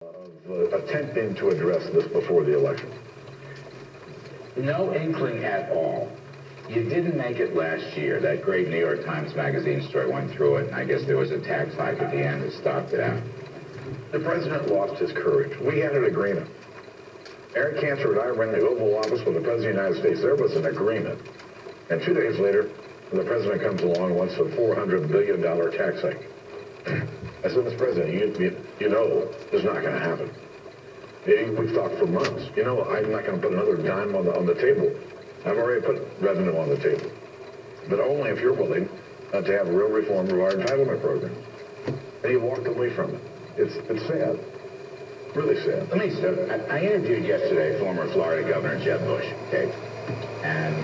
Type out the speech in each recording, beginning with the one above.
of attempting to address this before the election? No inkling at all. You didn't make it last year. That great New York Times Magazine story went through it, and I guess there was a tax hike at the end that stopped it out. The president lost his courage. We had an agreement. Eric Cantor and I were in the Oval Office with the President of the United States. There was an agreement. And 2 days later, the president comes along and wants a $400 billion tax hike. I said, Mr. President, you know this is not going to happen. We've talked for months. You know, I'm not going to put another dime on the table. I've already put revenue on the table. But only if you're willing to have real reform of our entitlement program. And he walked away from it. It's sad. Really sad. Let me say, I interviewed yesterday former Florida Governor Jeb Bush, okay? And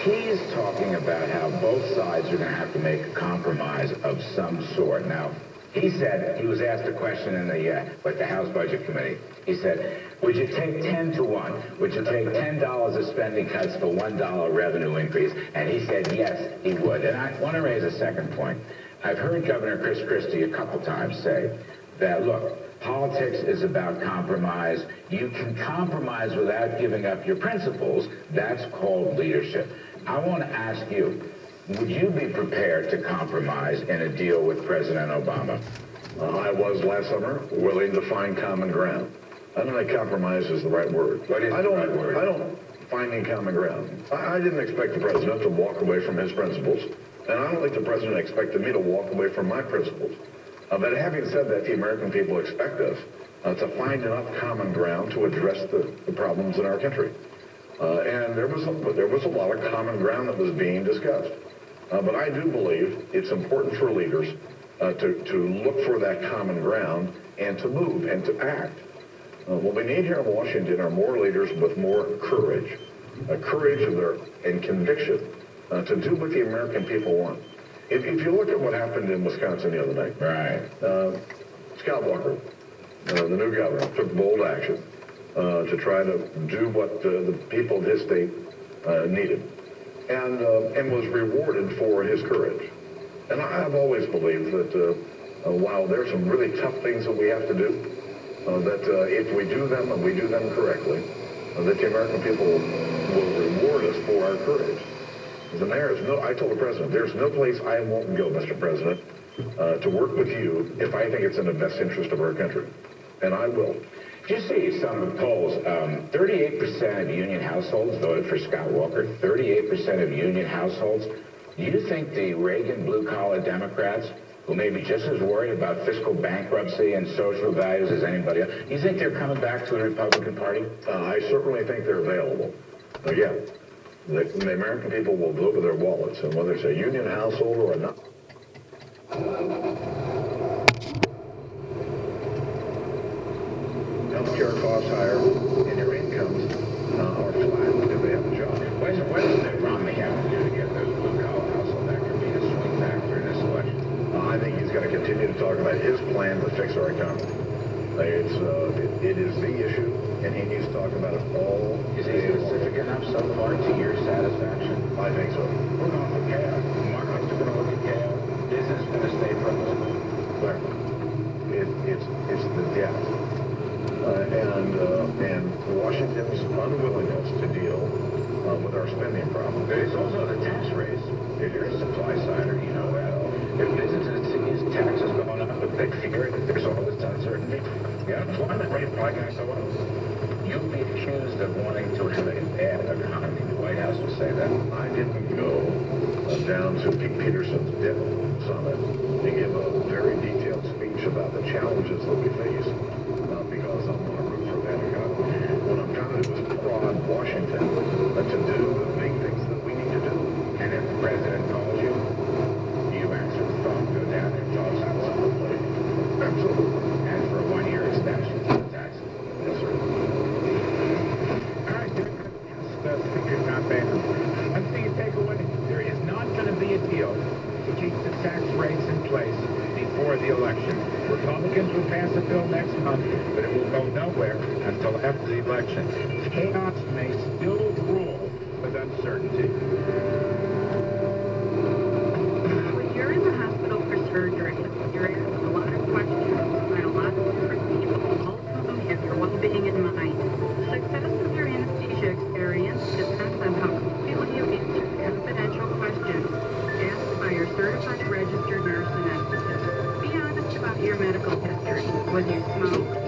he's talking about how both sides are going to have to make a compromise of some sort. Now, he said, he was asked a question in the House Budget Committee. He said, would you take 10 to 1? Would you take $10 of spending cuts for $1 revenue increase? And he said, yes, he would. And I want to raise a second point. I've heard Governor Chris Christie a couple times say that, look, politics is about compromise. You can compromise without giving up your principles. That's called leadership. I want to ask you, would you be prepared to compromise in a deal with President Obama? I was last summer willing to find common ground. I don't think compromise is the right word. What is the right word? I don't find any common ground. I didn't expect the president to walk away from his principles, and I don't think the president expected me to walk away from my principles. But having said that, the American people expect us to find enough common ground to address the problems in our country. And there was a lot of common ground that was being discussed. But I do believe it's important for leaders to look for that common ground and to move and to act. What we need here in Washington are more leaders with more courage, and conviction to do what the American people want. If you look at what happened in Wisconsin the other night, right? Scott Walker, the new governor, took bold action to try to do what the people of his state needed, and was rewarded for his courage. And I've always believed that while there's some really tough things that we have to do, that if we do them and we do them correctly, that the American people will reward us for our courage. And I told the president, there's no place I won't go, Mr. President, to work with you if I think it's in the best interest of our country. And I will. Did you see some of the polls? 38% of union households voted for Scott Walker. 38% of union households. Do you think the Reagan blue-collar Democrats, who may be just as worried about fiscal bankruptcy and social values as anybody else, do you think they're coming back to the Republican Party? I certainly think they're available. Again, the American people will vote with their wallets, and whether it's a union household or not. Healthcare costs higher, and your incomes are flat if they have a job. What does Mitt Romney have to do to get those blue-collar households? That could be a swing factor in this election. I think he's going to continue to talk about his plan to fix our economy. It is the issue, and he needs to talk about it all. Is he specific enough so far to your satisfaction? I think so. We're going for chaos. Markets are going to look at chaos. Business is going to stay frozen. But it's the debt. And Washington's unwillingness to deal with our spending problem. There's also the tax raise. If you're a supply sider, you know that. If businesses see taxes going up, a big fear that there's all this uncertainty. The unemployment rate probably going to go up. You'll be accused of wanting to have a bad economy. The White House will say that. I didn't go down to Pete Peterson's debt summit to give a very detailed speech about the challenges that we face because I'm on a root for that economy. What I'm trying to do is prod Washington to do the big things that we need to do. And if the president calls you, you answer the phone, go down there and talk Absolutely. Absolutely. and for a 1-year extension to the taxes. Yes, sir. All right, figured not bad. One thing to take away, there is not going to be a deal to keep the tax rates in place before the election. Republicans will pass a bill next month, but it will go nowhere until after the election. Chaos may still rule with uncertainty. When you're in the hospital for surgery, you're asking a lot of questions by a lot of different people. certified registered nurse anesthetist. Be honest about your medical history. Was you smoke,